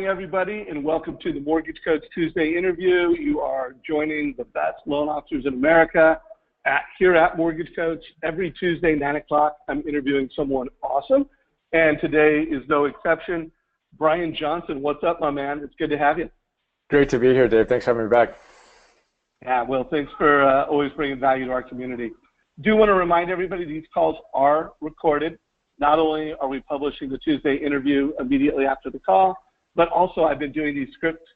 Everybody, and welcome to the Mortgage Coach Tuesday interview. You are joining the best loan officers in America here at Mortgage Coach. Every Tuesday, 9 o'clock, I'm interviewing someone awesome, and today is no exception. Brian Johnson, what's up, my man? It's good to have you. Great to be here, Dave. Thanks for having me back. Yeah, well, thanks for always bringing value to our community. Do want to remind everybody these calls are recorded. Not only are we publishing the Tuesday interview immediately after the call, but also I've been doing these scripts,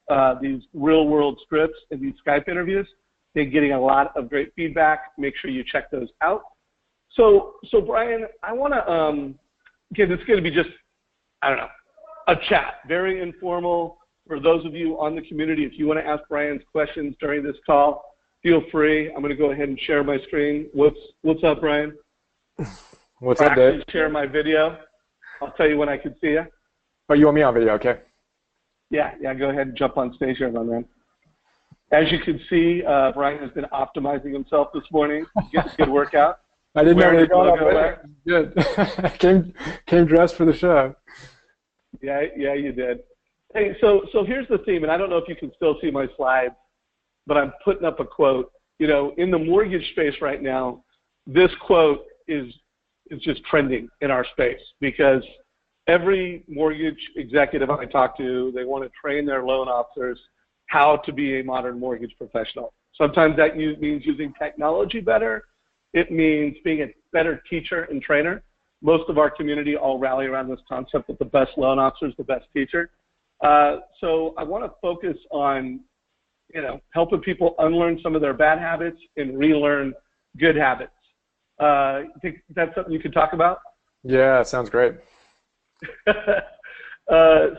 these real-world scripts and these Skype interviews. Been getting a lot of great feedback. Make sure you check those out. So Brian, I want to, again, it's going to be just, I don't know, a chat, very informal. For those of you on the community, if you want to ask Brian's questions during this call, feel free. I'm going to go ahead and share my screen. What's up, Brian? What's up, Dave? Share my video. I'll tell you when I can see you. Oh, you want me on video? Okay. Yeah, go ahead and jump on stage here, my man. As you can see, Brian has been optimizing himself this morning. Gets a good workout. I didn't know you were good. came dressed for the show. Yeah, you did. Hey, so here's the theme, and I don't know if you can still see my slides, but I'm putting up a quote. You know, in the mortgage space right now, this quote is just trending in our space because every mortgage executive I talk to, they want to train their loan officers how to be a modern mortgage professional. Sometimes that means using technology better. It means being a better teacher and trainer. Most of our community all rally around this concept that the best loan officer is the best teacher. So I want to focus on, helping people unlearn some of their bad habits and relearn good habits. You think that's something you could talk about? Yeah, sounds great.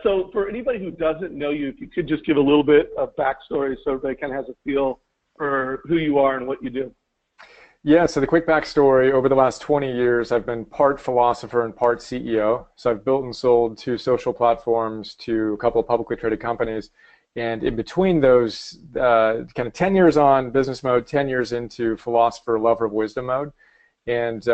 So for anybody who doesn't know you, if you could just give a little bit of backstory so everybody kind of has a feel for who you are and what you do. Yeah, so the quick backstory, over the last 20 years, I've been part philosopher and part CEO. So I've built and sold 2 social platforms to a couple of publicly traded companies. And in between those, kind of 10 years on business mode, 10 years into philosopher, lover of wisdom mode. And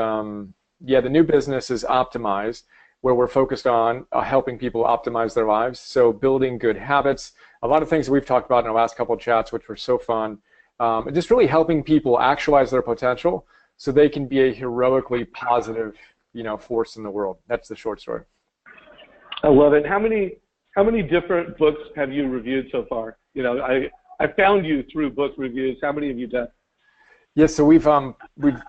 yeah, the new business is Optimize, where we're focused on helping people optimize their lives. So building good habits, a lot of things that we've talked about in our last couple of chats, which were so fun. And just really helping people actualize their potential so they can be a heroically positive, force in the world. That's the short story. I love it. How many different books have you reviewed so far? I found you through book reviews. How many have you done? Yes, so we've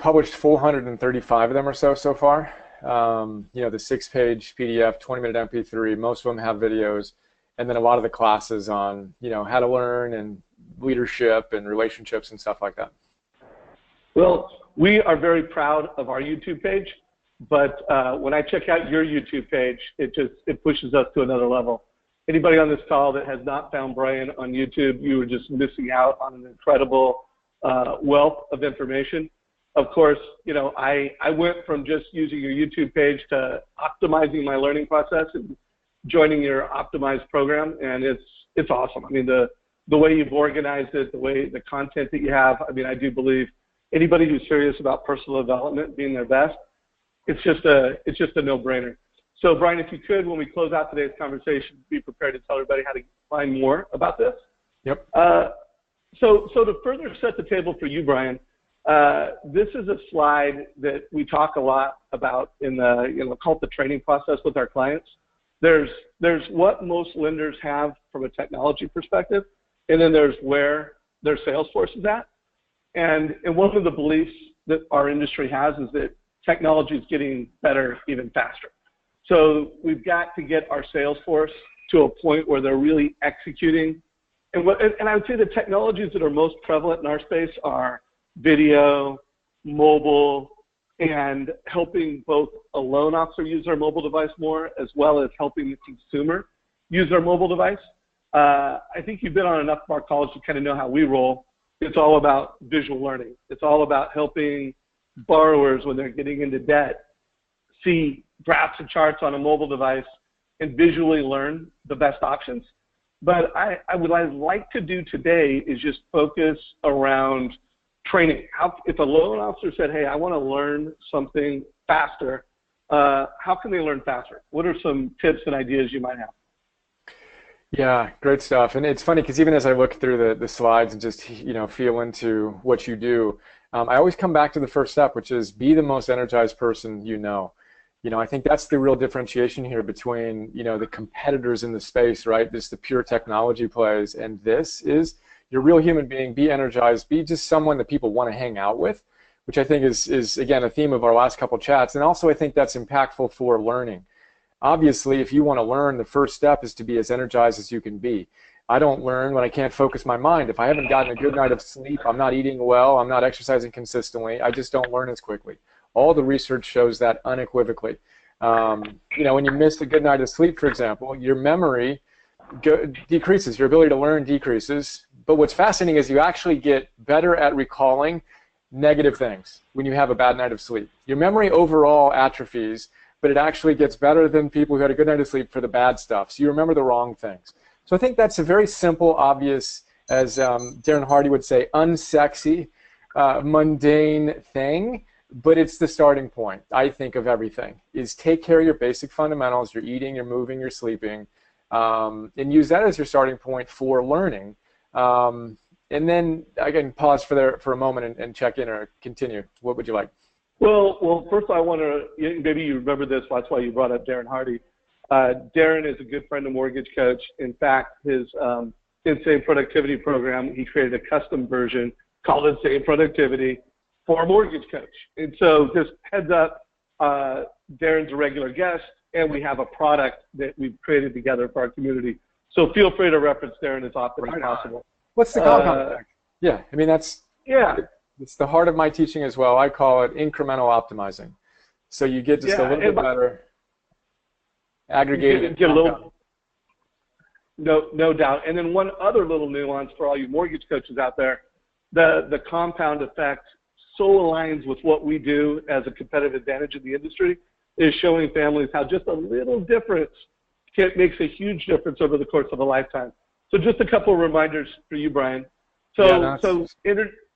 published 435 of them or so far. The 6-page PDF, 20-minute MP3. Most of them have videos, and then a lot of the classes on how to learn and leadership and relationships and stuff like that. Well, we are very proud of our YouTube page, but when I check out your YouTube page, it pushes us to another level. Anybody on this call that has not found Brian on YouTube, you are just missing out on an incredible wealth of information. Of course, I went from just using your YouTube page to optimizing my learning process and joining your optimized program, and it's awesome. I mean, the way you've organized it, the content that you have. I mean, I do believe anybody who's serious about personal development, being their best, it's just a no-brainer. So, Brian, if you could, when we close out today's conversation, be prepared to tell everybody how to find more about this. Yep. So to further set the table for you, Brian, this is a slide that we talk a lot about in the call it the training process with our clients. There's what most lenders have from a technology perspective, and then there's where their sales force is at. And one of the beliefs that our industry has is that technology is getting better even faster. So we've got to get our sales force to a point where they're really executing. And I would say the technologies that are most prevalent in our space are video, mobile, and helping both a loan officer use their mobile device more, as well as helping the consumer use their mobile device. I think you've been on enough of our calls to kind of know how we roll. It's all about visual learning. It's all about helping borrowers when they're getting into debt see graphs and charts on a mobile device and visually learn the best options. But what I'd like to do today is just focus around training. If a loan officer said, hey, I want to learn something faster, how can they learn faster? What are some tips and ideas you might have? Yeah, great stuff. And it's funny because even as I look through the slides and just, feel into what you do, I always come back to the first step, which is be the most energized person you know. I think that's the real differentiation here between, the competitors in the space, right? This the pure technology plays, and this is your real human being. Be energized. Be just someone that people want to hang out with, which I think is again a theme of our last couple chats. And also I think that's impactful for learning. Obviously, if you want to learn, the first step is to be as energized as you can be. I don't learn when I can't focus my mind. If I haven't gotten a good night of sleep, I'm not eating well, I'm not exercising consistently, I just don't learn as quickly. All the research shows that unequivocally. When you miss a good night of sleep, for example, your memory decreases, your ability to learn decreases. But what's fascinating is you actually get better at recalling negative things when you have a bad night of sleep. Your memory overall atrophies, but it actually gets better than people who had a good night of sleep for the bad stuff. So you remember the wrong things. So I think that's a very simple, obvious, as Darren Hardy would say, unsexy, mundane thing, but it's the starting point, I think, of everything, is take care of your basic fundamentals. You're eating, you're moving, you're sleeping, and use that as your starting point for learning. And then I can pause for a moment and check in or continue. What would you like? Well, first I want to, maybe you remember this, that's why you brought up Darren Hardy. Darren is a good friend of Mortgage Coach. In fact, his Insane Productivity program, he created a custom version called Insane Productivity for Mortgage Coach. And so just heads up, Darren's a regular guest, and we have a product that we've created together for our community. So feel free to reference Darren as often as possible. What's the compound effect? Yeah, I mean, yeah. It's the heart of my teaching as well. I call it incremental optimizing. So you get just a little bit better, aggregated. Get a little, no doubt. And then one other little nuance for all you mortgage coaches out there, the compound effect so aligns with what we do as a competitive advantage in the industry, is showing families how just a little difference makes a huge difference over the course of a lifetime. So just a couple of reminders for you, Brian.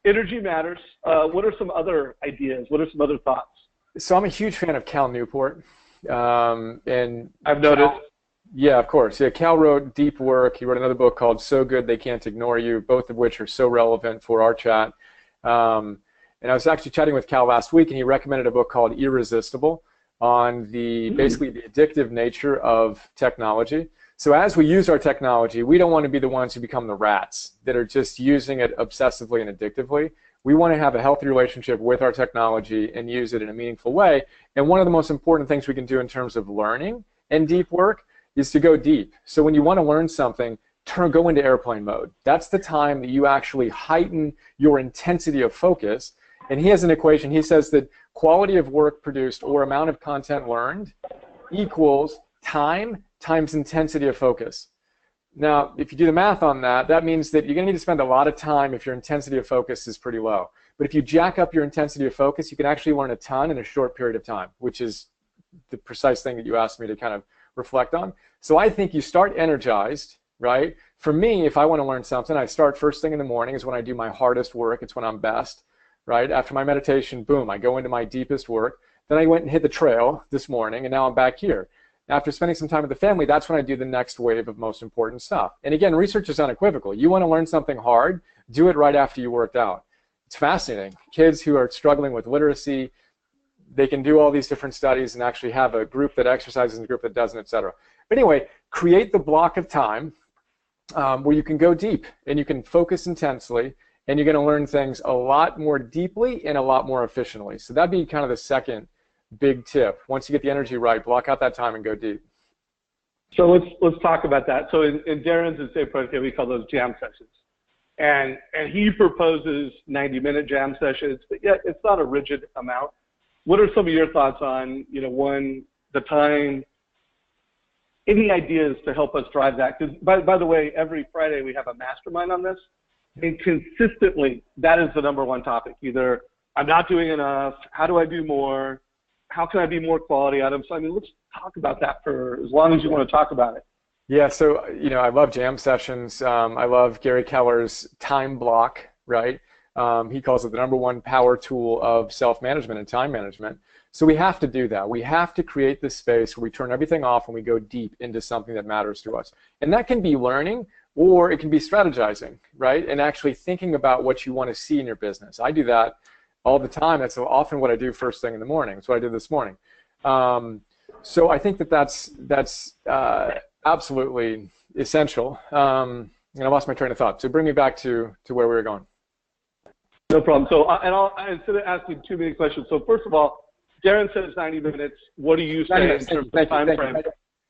Energy matters. What are some other ideas? What are some other thoughts? So I'm a huge fan of Cal Newport. And I've noticed. Yeah, of course. Yeah, Cal wrote Deep Work. He wrote another book called So Good They Can't Ignore You, both of which are so relevant for our chat. And I was actually chatting with Cal last week, and he recommended a book called Irresistible on basically the addictive nature of technology. So as we use our technology, we don't want to be the ones who become the rats that are just using it obsessively and addictively. We want to have a healthy relationship with our technology and use it in a meaningful way. And one of the most important things we can do in terms of learning and deep work is to go deep. So when you want to learn something, go into airplane mode. That's the time that you actually heighten your intensity of focus. And he has an equation. He says that quality of work produced or amount of content learned equals time times intensity of focus. Now, if you do the math on that, that means that you're going to need to spend a lot of time if your intensity of focus is pretty low. But if you jack up your intensity of focus, you can actually learn a ton in a short period of time, which is the precise thing that you asked me to kind of reflect on. So I think you start energized, right? For me, if I want to learn something, I start first thing in the morning is when I do my hardest work. It's when I'm best, right? After my meditation, boom, I go into my deepest work. Then I went and hit the trail this morning, and now I'm back here. After spending some time with the family, that's when I do the next wave of most important stuff. And again, research is unequivocal. You want to learn something hard, do it right after you worked out. It's fascinating. Kids who are struggling with literacy, they can do all these different studies and actually have a group that exercises and a group that doesn't, et cetera. But anyway, create the block of time where you can go deep and you can focus intensely, and you're going to learn things a lot more deeply and a lot more efficiently. So that'd be kind of the second big tip. Once you get the energy right, block out that time and go deep. So let's talk about that. So in Darren's Insane Productivity, we call those jam sessions. And he proposes 90-minute jam sessions, but yet it's not a rigid amount. What are some of your thoughts on, one, the time, any ideas to help us drive that? Because by the way, every Friday we have a mastermind on this, and consistently that is the number one topic. Either I'm not doing enough, how do I do more, how can I be more quality items? So, let's talk about that for as long as you want to talk about it. Yeah, so, I love jam sessions. I love Gary Keller's time block, right? He calls it the number one power tool of self-management and time management. So we have to do that. We have to create this space where we turn everything off and we go deep into something that matters to us. And that can be learning, or it can be strategizing, right? And actually thinking about what you want to see in your business. I do that all the time. That's often what I do first thing in the morning. That's what I did this morning. So I think that that's absolutely essential. And I lost my train of thought. So bring me back to where we were going. No problem. So, instead of asking too many questions, so first of all, Darren says 90 minutes. What do you say in terms of time frame?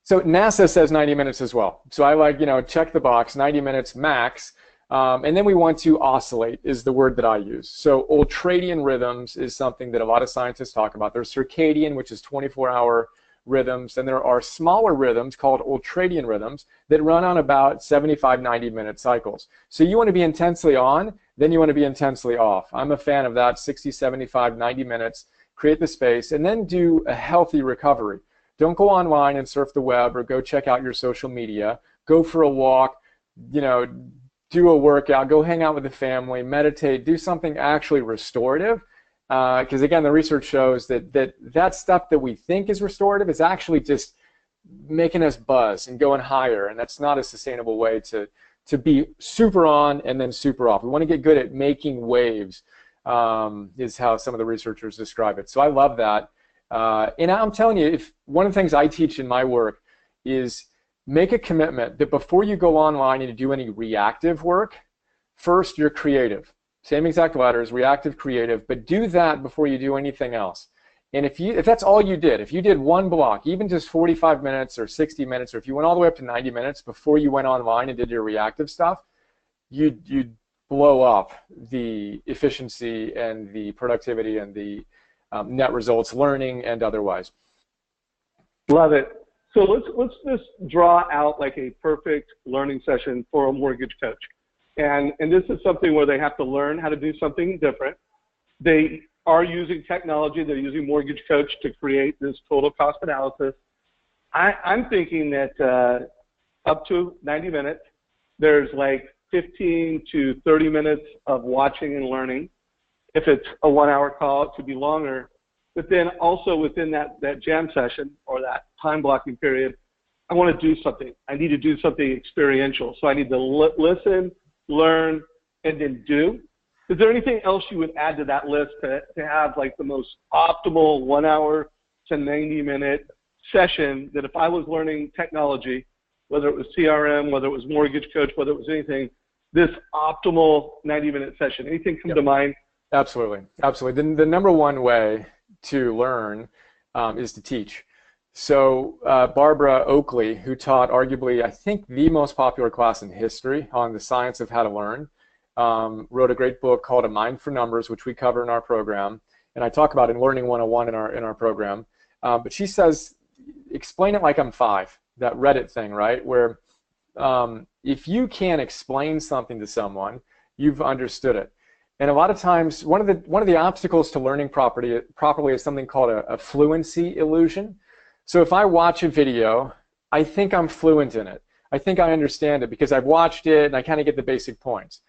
So NASA says 90 minutes as well. So I like, check the box, 90 minutes max. And then we want to oscillate is the word that I use. So ultradian rhythms is something that a lot of scientists talk about. There's circadian, which is 24-hour rhythms, and there are smaller rhythms called ultradian rhythms that run on about 75, 90-minute cycles. So you want to be intensely on, then you want to be intensely off. I'm a fan of that, 60, 75, 90 minutes, create the space, and then do a healthy recovery. Don't go online and surf the web or go check out your social media. Go for a walk, do a workout, go hang out with the family, meditate, do something actually restorative. Because again, the research shows that stuff that we think is restorative is actually just making us buzz and going higher, and that's not a sustainable way to be super on and then super off. We want to get good at making waves, is how some of the researchers describe it. So I love that. And I'm telling you, one of the things I teach in my work is make a commitment that before you go online and you do any reactive work, first you're creative. Same exact letters, reactive, creative, but do that before you do anything else. And if that's all you did, if you did one block, even just 45 minutes or 60 minutes, or if you went all the way up to 90 minutes before you went online and did your reactive stuff, you'd blow up the efficiency and the productivity and the net results, learning and otherwise. Love it. So let's just draw out like a perfect learning session for a mortgage coach. And this is something where they have to learn how to do something different. They are using technology. They're using MortgageCoach to create this total cost analysis. I'm thinking that up to 90 minutes, there's like 15 to 30 minutes of watching and learning. If it's a 1-hour call, it could be longer. But then also within that jam session or that time blocking period, I want to do something. I need to do something experiential. So I need to listen, learn, and then do. Is there anything else you would add to that list to have like the most optimal 1-hour to 90-minute session that if I was learning technology, whether it was CRM, whether it was MortgageCoach, whether it was anything, this optimal 90-minute session? Anything come to mind? Absolutely. Absolutely. The number one way to learn is to teach. So Barbara Oakley, who taught arguably, I think, the most popular class in history on the science of how to learn, wrote a great book called A Mind for Numbers, which we cover in our program, and I talk about in Learning 101 in our program. But she says, explain it like I'm 5, that Reddit thing, right? Where if you can't explain something to someone, you've understood it. And a lot of times, one of the obstacles to learning properly is something called a fluency illusion. So if I watch a video, I think I'm fluent in it. I think I understand it because I've watched it and I kind of get the basic points.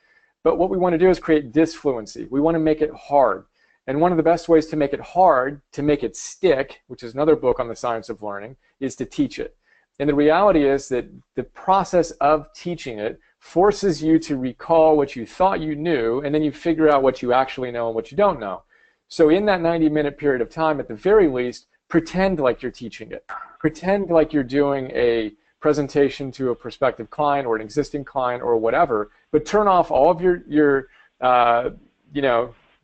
But what we want to do is create disfluency. We want to make it hard. And one of the best ways to make it hard, to make it stick, which is another book on the science of learning, is to teach it. And the reality is that the process of teaching it forces you to recall what you thought you knew, and then you figure out what you actually know and what you don't know. So in that 90-minute period of time, at the very least, pretend like you're teaching it. Pretend like you're doing a presentation to a prospective client or an existing client or whatever, but turn off all of your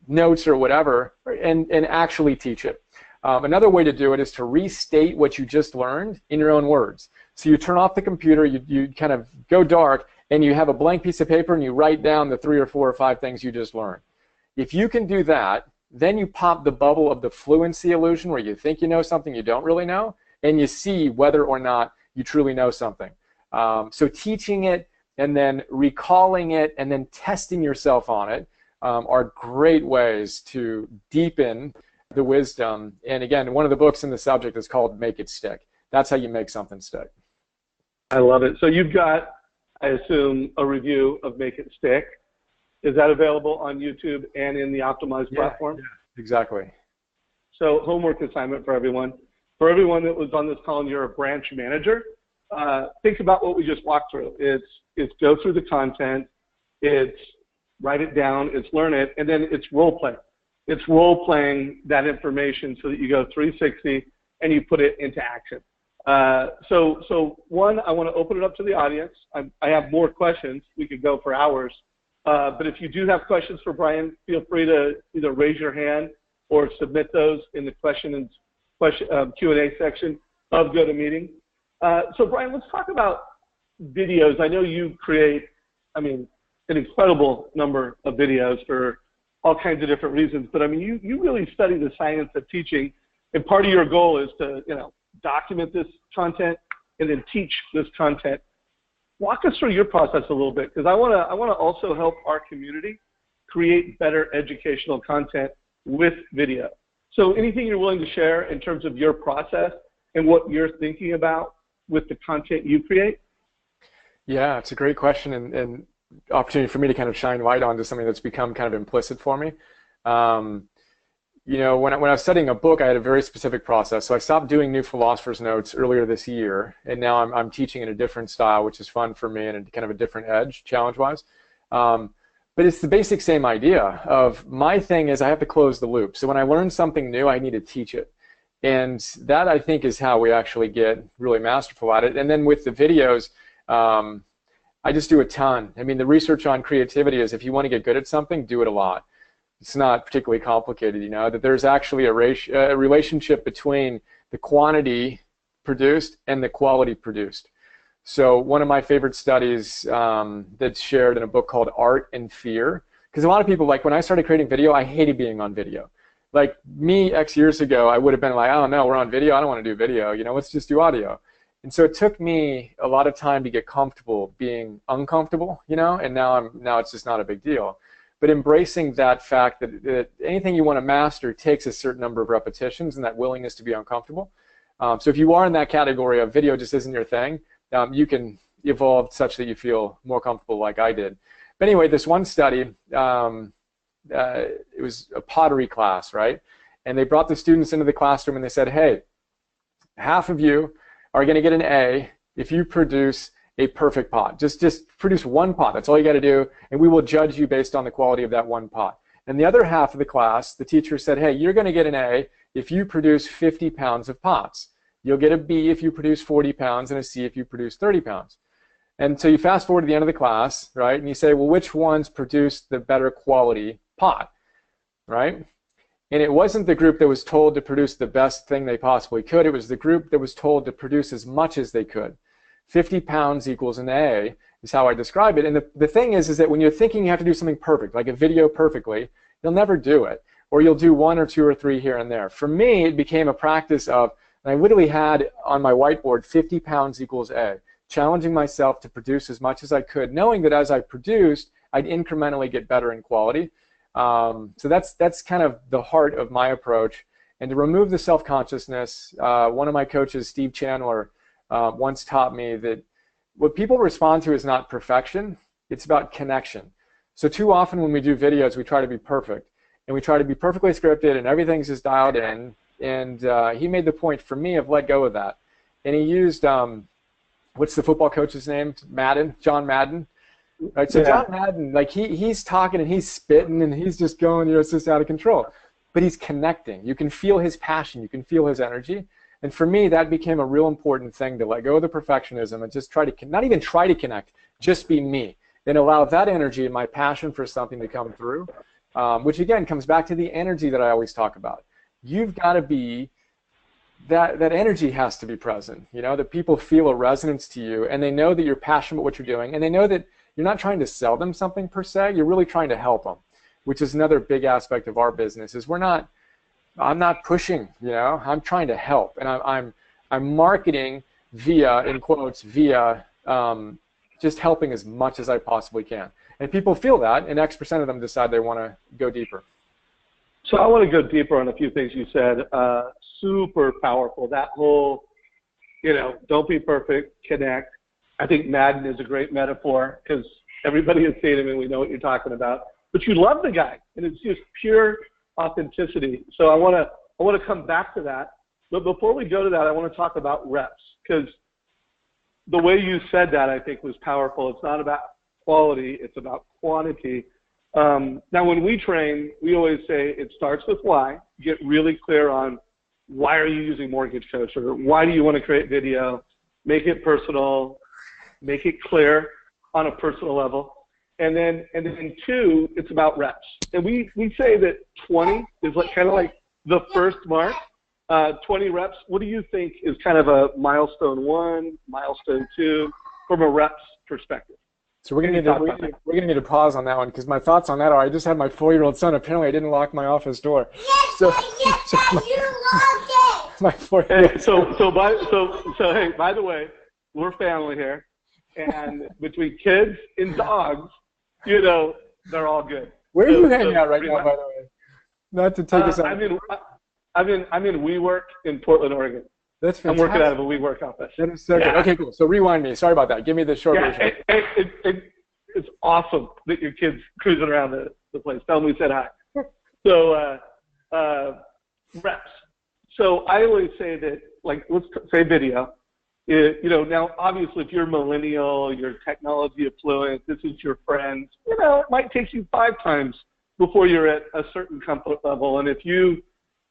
notes or whatever and actually teach it. Another way to do it is to restate what you just learned in your own words. So you turn off the computer, you kind of go dark, and you have a blank piece of paper and you write down the 3 or 4 or 5 things you just learned. If you can do that, then you pop the bubble of the fluency illusion where you think you know something you don't really know, and you see whether or not you truly know something. So teaching it and then recalling it and then testing yourself on it are great ways to deepen the wisdom. And again, one of the books in the subject is called Make It Stick. That's how you make something stick. I love it. So you've got, I assume, a review of Make It Stick. Is that available on YouTube and in the optimized platform? Yeah, exactly. So homework assignment for everyone. For everyone that was on this call and you're a branch manager, think about what we just walked through. It's go through the content, it's write it down, it's learn it, and then it's role play. It's role playing that information so that you go 360 and you put it into action. So one, I want to open it up to the audience. I have more questions. We could go for hours. But if you do have questions for Brian, feel free to either raise your hand or submit those in the Q&A section of GoToMeeting. So Brian, let's talk about videos. I know you create, an incredible number of videos for all kinds of different reasons, but you really study the science of teaching, and part of your goal is to, document this content and then teach this content. Walk us through your process a little bit, because I want to also help our community create better educational content with video. So anything you're willing to share in terms of your process and what you're thinking about with the content you create? Yeah, it's a great question, and opportunity for me to kind of shine light onto something that's become kind of implicit for me. When I was studying a book, I had a very specific process. So I stopped doing New Philosopher's Notes earlier this year, and now I'm teaching in a different style, which is fun for me and kind of a different edge, challenge-wise. But it's the basic same idea of my thing is I have to close the loop. So when I learn something new, I need to teach it. And that, I think, is how we actually get really masterful at it. And then with the videos, I just do a ton. The research on creativity is if you want to get good at something, do it a lot. It's not particularly complicated, that there's actually a relationship between the quantity produced and the quality produced. So one of my favorite studies that's shared in a book called Art and Fear, because a lot of people, like when I started creating video, I hated being on video. Like me X years ago, I would have been like, oh no, we're on video, I don't want to do video, let's just do audio. And so it took me a lot of time to get comfortable being uncomfortable, and now it's just not a big deal. But embracing that fact that anything you want to master takes a certain number of repetitions and that willingness to be uncomfortable. So if you are in that category of video just isn't your thing, you can evolve such that you feel more comfortable like I did. But anyway, this one study, it was a pottery class, right? And they brought the students into the classroom and they said, hey, half of you are going to get an A if you produce a perfect pot. Just produce one pot. That's all you got to do, and we will judge you based on the quality of that one pot. And the other half of the class, the teacher said, hey, you're going to get an A if you produce 50 pounds of pots. You'll get a B if you produce 40 pounds and a C if you produce 30 pounds. And so you fast forward to the end of the class, right, and you say, well, which ones produced the better quality pot, right? And it wasn't the group that was told to produce the best thing they possibly could. It was the group that was told to produce as much as they could. 50 pounds equals an A is how I describe it. And the thing is that when you're thinking you have to do something perfect, like a video perfectly, you'll never do it. Or you'll do one or two or three here and there. For me, it became a practice of, and I literally had on my whiteboard 50 pounds equals A, challenging myself to produce as much as I could, knowing that as I produced, I'd incrementally get better in quality. So that's kind of the heart of my approach. And to remove the self-consciousness, one of my coaches, Steve Chandler, once taught me that what people respond to is not perfection, it's about connection. So too often when we do videos, we try to be perfect, and we try to be perfectly scripted, and everything's just dialed in. And he made the point for me of let go of that. And he used, what's the football coach's name? Madden, John Madden. Right, so John Madden, like he's talking and he's spitting and he's just going, it's just out of control. But he's connecting. You can feel his passion. You can feel his energy. And for me, that became a real important thing, to let go of the perfectionism and just try to, not even try to connect, just be me. And allow that energy and my passion for something to come through, which again comes back to the energy that I always talk about. You've got to be, that energy has to be present, that people feel a resonance to you and they know that you're passionate about what you're doing, and they know that you're not trying to sell them something per se, you're really trying to help them, which is another big aspect of our business, is I'm not pushing, I'm trying to help, and I'm marketing via, in quotes, via just helping as much as I possibly can. And people feel that, and X% of them decide they want to go deeper. So I want to go deeper on a few things you said. Super powerful. That whole, don't be perfect, connect. I think Madden is a great metaphor because everybody has seen him and we know what you're talking about. But you love the guy, and it's just pure authenticity. So I want to I want to come back to that. But before we go to that, I want to talk about reps, because the way you said that, I think, was powerful. It's not about quality, it's about quantity. Now, when we train, we always say it starts with why. Get really clear on why are you using MortgageCoach, or why do you want to create video? Make it personal, make it clear on a personal level. And then two, it's about reps. And we say that 20 is like kind of like the first mark. 20 reps. What do you think is kind of a milestone 1, milestone 2 from a reps perspective? So we're gonna need to pause on that one, because my thoughts on that are, I just had my 4-year-old son. Apparently, I didn't lock my office door. Yes, so, yes, you locked it. My 4-year-old. So hey, by the way, we're family here, and between kids and dogs, you know, they're all good. Where are you hanging out right now, by the way? Not to take us out. I'm in WeWork in Portland, Oregon. That's fantastic. I'm working out of a WeWork office. That is so good. Okay, cool. So rewind me. Sorry about that. Give me the short version. It's awesome that your kid's cruising around the place. Tell them we said hi. So reps. So I always say that, like, let's say video. You know, now obviously if you're millennial, you're technology affluent, this is your friend, you know, it might take you 5 times before you're at a certain comfort level. And if you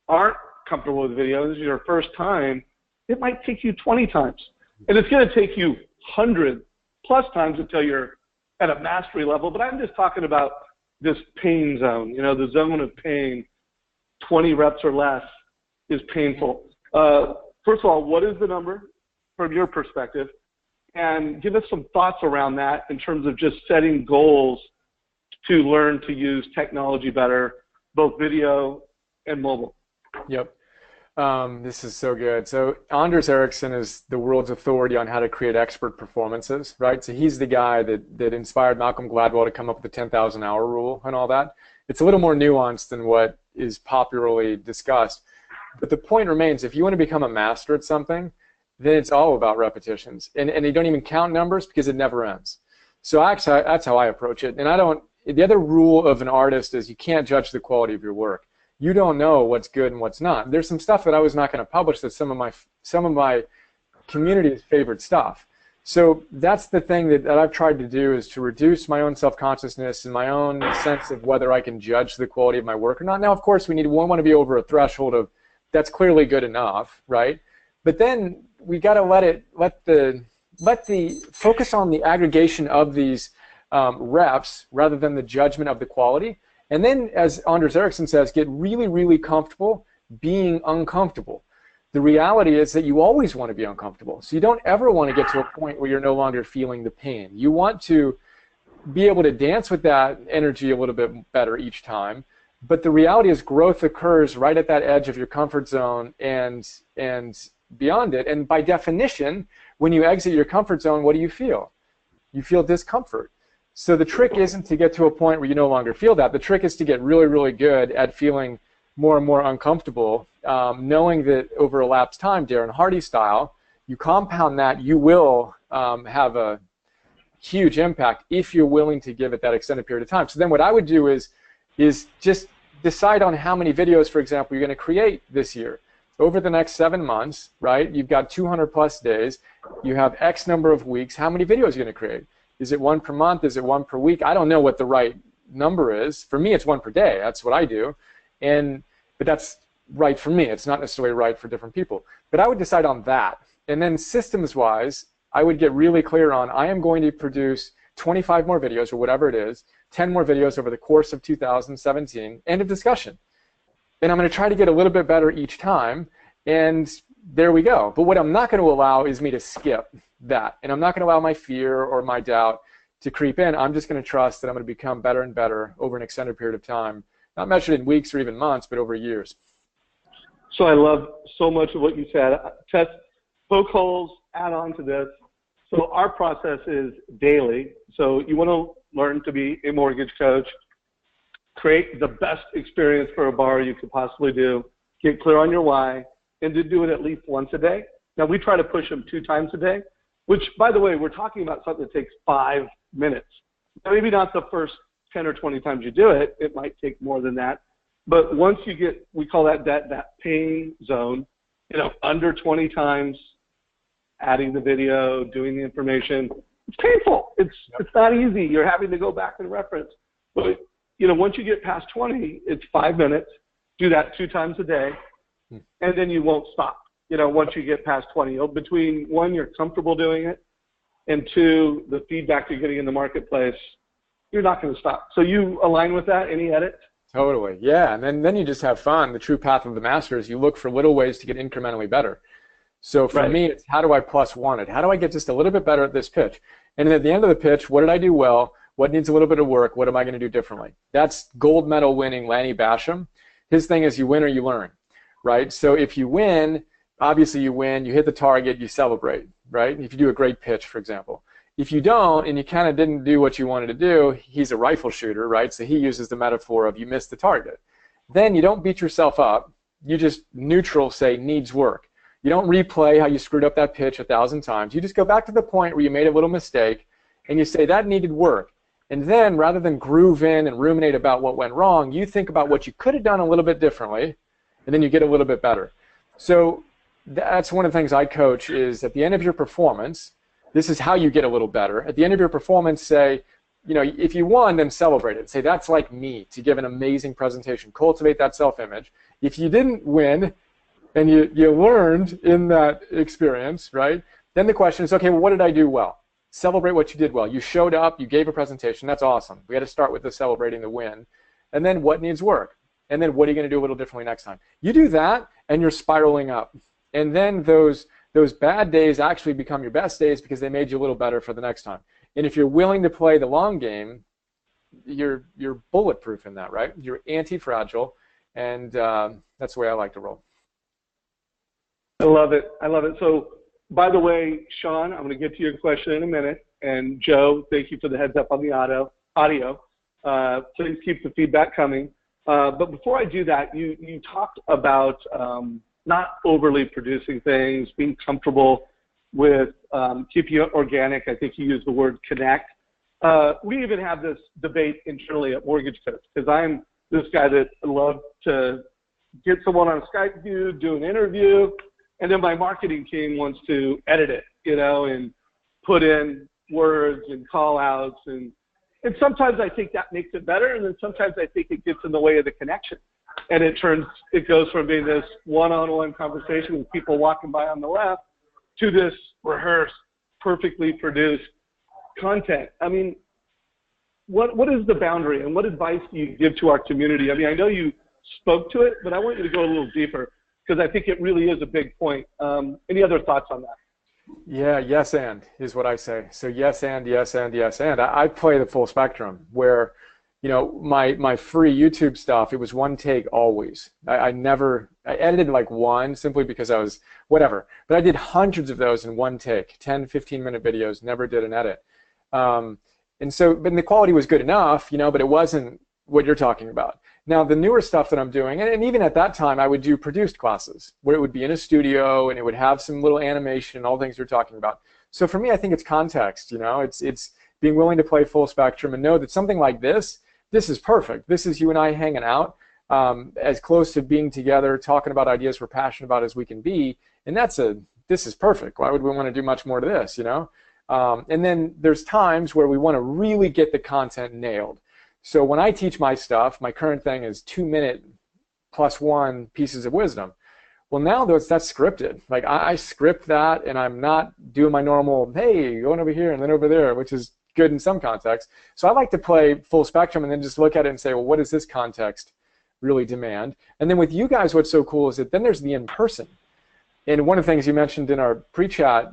aren't comfortable with video, this is your first time, it might take you 20 times. And it's going to take you 100+ times until you're at a mastery level. But I'm just talking about this pain zone, you know, the zone of pain. 20 reps or less is painful. First of all, what is the number from your perspective? And give us some thoughts around that in terms of just setting goals to learn to use technology better, both video and mobile. Yep. This is so good. So Anders Ericsson is the world's authority on how to create expert performances, right? So he's the guy that inspired Malcolm Gladwell to come up with the 10,000-hour rule and all that. It's a little more nuanced than what is popularly discussed. But the point remains, if you want to become a master at something, then it's all about repetitions. And you don't even count numbers, because it never ends. So actually, that's how I approach it. And the other rule of an artist is you can't judge the quality of your work. You don't know what's good and what's not. There's some stuff that I was not going to publish that's some of my community's favorite stuff. So that's the thing that I've tried to do, is to reduce my own self-consciousness and my own sense of whether I can judge the quality of my work or not. Now, of course, we want to be over a threshold of that's clearly good enough, right? But then we got to let the focus on the aggregation of these reps rather than the judgment of the quality. And then, as Anders Ericsson says, get really, really comfortable being uncomfortable. The reality is that you always want to be uncomfortable. So you don't ever want to get to a point where you're no longer feeling the pain. You want to be able to dance with that energy a little bit better each time. But the reality is growth occurs right at that edge of your comfort zone and beyond it. And by definition, when you exit your comfort zone, what do you feel? You feel discomfort. So the trick isn't to get to a point where you no longer feel that. The trick is to get really, really good at feeling more and more uncomfortable, knowing that over elapsed time, Darren Hardy style, you compound that, you will have a huge impact if you're willing to give it that extended period of time. So then what I would do is just decide on how many videos, for example, you're going to create this year. Over the next 7 months, right, you've got 200+ days, you have X number of weeks, how many videos are you going to create? Is it 1 per month? Is it 1 per week? I don't know what the right number is. For me, it's 1 per day. That's what I do. But that's right for me. It's not necessarily right for different people. But I would decide on that. And then systems-wise, I would get really clear on, I am going to produce 25 more videos, or whatever it is, 10 more videos over the course of 2017, end of discussion. And I'm going to try to get a little bit better each time, and there we go. But what I'm not going to allow is me to skip that. And I'm not going to allow my fear or my doubt to creep in. I'm just going to trust that I'm going to become better and better over an extended period of time, not measured in weeks or even months, but over years. So I love so much of what you said. Test, poke holes, add on to this. So our process is daily. So you want to learn to be a mortgage coach, create the best experience for a borrower you could possibly do, get clear on your why, and to do it at least once a day. Now, we try to push them 2 times a day, which, by the way, we're talking about something that takes 5 minutes. Maybe not the first 10 or 20 times you do it. It might take more than that. But once you get, we call that pain zone, under 20 times, adding the video, doing the information, it's painful. It's not easy. You're having to go back and reference. But, once you get past 20, it's 5 minutes. Do that 2 times a day, and then you won't stop. Once you get past 20, between 1, you're comfortable doing it, and 2, the feedback you're getting in the marketplace, you're not going to stop. So you align with that? Any edits? Totally, yeah. And then you just have fun. The true path of the master is you look for little ways to get incrementally better. So for me, it's how do I +1 it? How do I get just a little bit better at this pitch? And then at the end of the pitch, what did I do well? What needs a little bit of work? What am I going to do differently? That's gold medal winning Lanny Basham. His thing is you win or you learn, right? So if you win, obviously you win, you hit the target, you celebrate, right? If you do a great pitch, for example. If you don't and you kind of didn't do what you wanted to do, he's a rifle shooter, right? So he uses the metaphor of you missed the target. Then you don't beat yourself up. You just neutral say needs work. You don't replay how you screwed up that pitch 1,000 times. You just go back to the point where you made a little mistake and you say that needed work. And then rather than groove in and ruminate about what went wrong, you think about what you could have done a little bit differently, and then you get a little bit better. So that's one of the things I coach is at the end of your performance, this is how you get a little better. At the end of your performance, say, if you won, then celebrate it. Say, that's like me, to give an amazing presentation. Cultivate that self-image. If you didn't win and you learned in that experience, right, then the question is, okay, well, what did I do well? Celebrate what you did well. You showed up, you gave a presentation, that's awesome. We got to start with the celebrating the win. And then what needs work? And then what are you going to do a little differently next time? You do that, and you're spiraling up. And then those bad days actually become your best days because they made you a little better for the next time. And if you're willing to play the long game, you're bulletproof in that, right? You're anti-fragile, and that's the way I like to roll. I love it. I love it. So, by the way, Sean, I'm going to get to your question in a minute. And Joe, thank you for the heads up on the audio. Please keep the feedback coming. But before I do that, you talked about not overly producing things, being comfortable with keeping it organic. I think you used the word connect. We even have this debate internally at MortgageCoach because I'm this guy that loves to get someone on a Skype view, do an interview, and then my marketing team wants to edit it, and put in words and call outs. And sometimes I think that makes it better, and then sometimes I think it gets in the way of the connection. And it goes from being this one-on-one conversation with people walking by on the left to this rehearsed, perfectly produced content. I mean, what is the boundary, and what advice do you give to our community? I mean, I know you spoke to it, but I want you to go a little deeper because I think it really is a big point. Any other thoughts on that? Yeah, yes and is what I say. So yes and, yes and, yes and. I play the full spectrum where, my free YouTube stuff, it was one take always. I edited like one simply because I was whatever. But I did hundreds of those in one take, 10, 15-minute videos, never did an edit. But the quality was good enough, but it wasn't what you're talking about. Now, the newer stuff that I'm doing, and even at that time, I would do produced classes where it would be in a studio and it would have some little animation and all the things you're talking about. So for me, I think it's context, it's being willing to play full spectrum and know that something like this is perfect. This is you and I hanging out, as close to being together, talking about ideas we're passionate about as we can be, and this is perfect. Why would we want to do much more to this, And then there's times where we want to really get the content nailed. So when I teach my stuff, my current thing is 2-minute +1 pieces of wisdom. Well, now that's scripted. Like I script that, and I'm not doing my normal, hey, going over here and then over there, which is good in some contexts. So I like to play full spectrum and then just look at it and say, well, what does this context really demand? And then with you guys, what's so cool is that then there's the in-person. And one of the things you mentioned in our pre-chat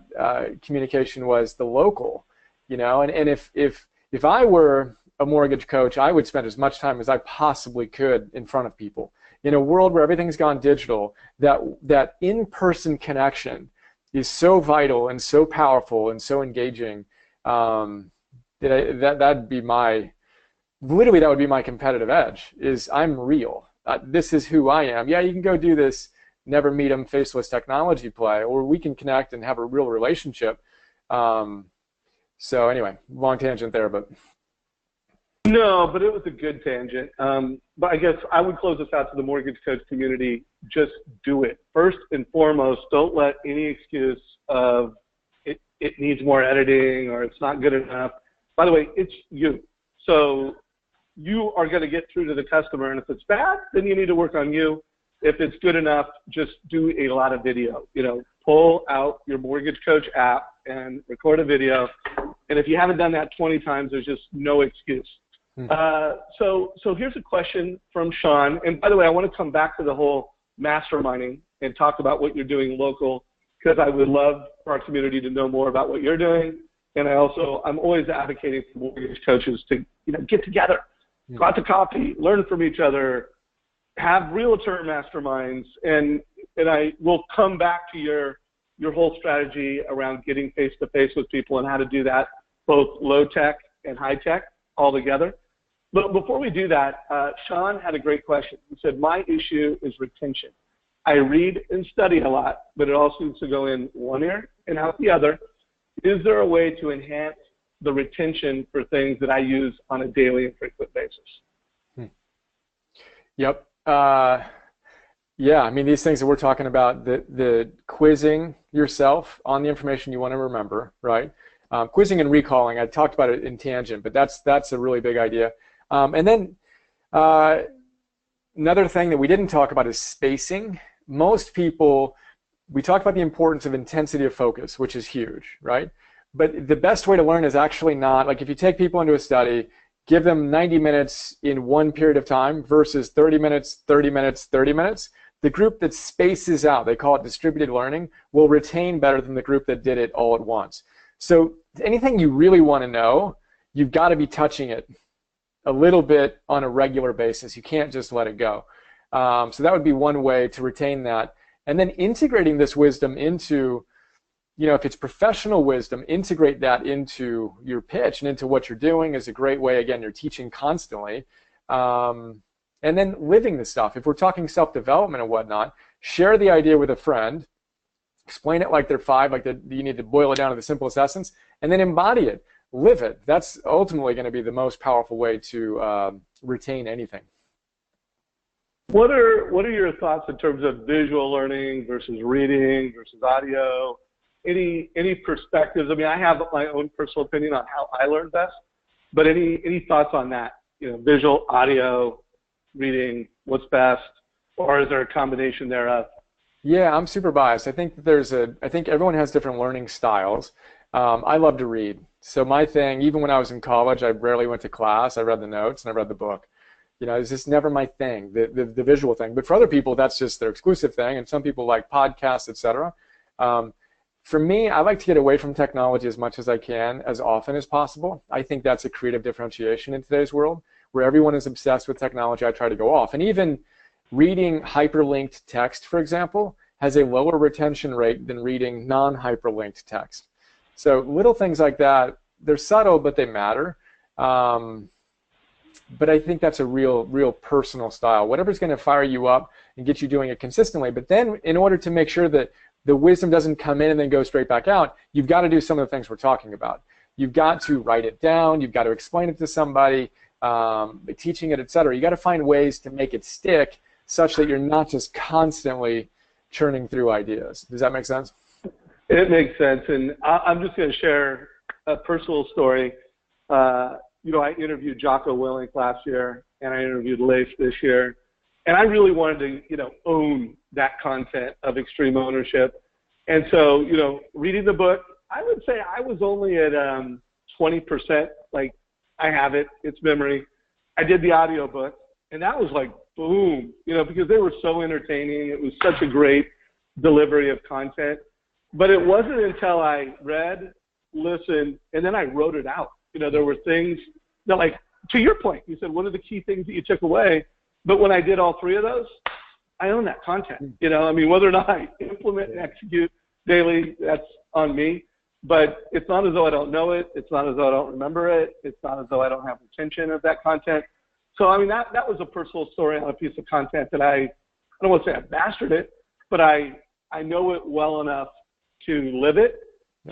communication was the local, and if I were a mortgage coach, I would spend as much time as I possibly could in front of people. In a world where everything's gone digital, that in-person connection is so vital and so powerful and so engaging. That'd be that would be my competitive edge. Is I'm real. This is who I am. Yeah, you can go do this never meet them faceless technology play, or we can connect and have a real relationship. So anyway, long tangent there, but. No, but it was a good tangent. But I guess I would close this out to the Mortgage Coach community. Just do it. First and foremost, don't let any excuse of it needs more editing or it's not good enough. By the way, it's you. So you are going to get through to the customer, and if it's bad, then you need to work on you. If it's good enough, just do a lot of video. Pull out your Mortgage Coach app and record a video. And if you haven't done that 20 times, there's just no excuse. So here's a question from Sean. And by the way, I want to come back to the whole masterminding and talk about what you're doing local, because I would love for our community to know more about what you're doing. And I'm always advocating for mortgage coaches to get together, go out to coffee, learn from each other, have realtor masterminds, and I will come back to your whole strategy around getting face-to-face with people and how to do that, both low-tech and high-tech all together. But before we do that, Sean had a great question. He said, my issue is retention. I read and study a lot, but it all seems to go in one ear and out the other. Is there a way to enhance the retention for things that I use on a daily and frequent basis? Yep. Yeah, I mean, these things that we're talking about, the quizzing yourself on the information you want to remember, right? Quizzing and recalling, I talked about it in tangent, but that's a really big idea. And then another thing that we didn't talk about is spacing. Most people, we talked about the importance of intensity of focus, which is huge, right? But the best way to learn is actually not, like if you take people into a study, give them 90 minutes in one period of time versus 30 minutes, 30 minutes, 30 minutes. The group that spaces out, they call it distributed learning, will retain better than the group that did it all at once. So anything you really want to know, you've got to be touching it a little bit on a regular basis. You can't just let it go. So that would be one way to retain that. And then integrating this wisdom into, if it's professional wisdom, integrate that into your pitch and into what you're doing is a great way. Again, you're teaching constantly. And then living the stuff. If we're talking self-development and whatnot, share the idea with a friend, explain it like they're 5, you need to boil it down to the simplest essence, and then embody it, live it. That's ultimately going to be the most powerful way to retain anything. What are your thoughts in terms of visual learning versus reading versus audio? Any perspectives? I mean, I have my own personal opinion on how I learn best, but any thoughts on that? Visual, audio, reading, what's best, or is there a combination thereof? Yeah, I'm super biased. I think I think everyone has different learning styles. I love to read. So my thing, even when I was in college, I rarely went to class. I read the notes and I read the book. It's just never my thing, the visual thing. But for other people, that's just their exclusive thing. And some people like podcasts, etc. For me, I like to get away from technology as much as I can, as often as possible. I think that's a creative differentiation in today's world, where everyone is obsessed with technology. I try to go off. And even reading hyperlinked text, for example, has a lower retention rate than reading non-hyperlinked text. So little things like that, they're subtle, but they matter. But I think that's a real personal style. Whatever's going to fire you up and get you doing it consistently. But then in order to make sure that the wisdom doesn't come in and then go straight back out, you've got to do some of the things we're talking about. You've got to write it down. You've got to explain it to somebody, teaching it, etc. You've got to find ways to make it stick such that you're not just constantly churning through ideas. Does that make sense? It makes sense. And I'm just going to share a personal story. I interviewed Jocko Willink last year, and I interviewed Leif this year. And I really wanted to, own that content of extreme ownership. And so, reading the book, I would say I was only at 20%. Like, I have it. It's memory. I did the audio book, and that was like, boom, because they were so entertaining. It was such a great delivery of content. But it wasn't until I read, listened, and then I wrote it out. There were things that, like, to your point, you said, what are the key things that you took away? But when I did all 3 of those, I own that content. Whether or not I implement and execute daily, that's on me. But it's not as though I don't know it. It's not as though I don't remember it. It's not as though I don't have retention of that content. So, that was a personal story on a piece of content that I don't want to say I mastered it, but I know it well enough to live it,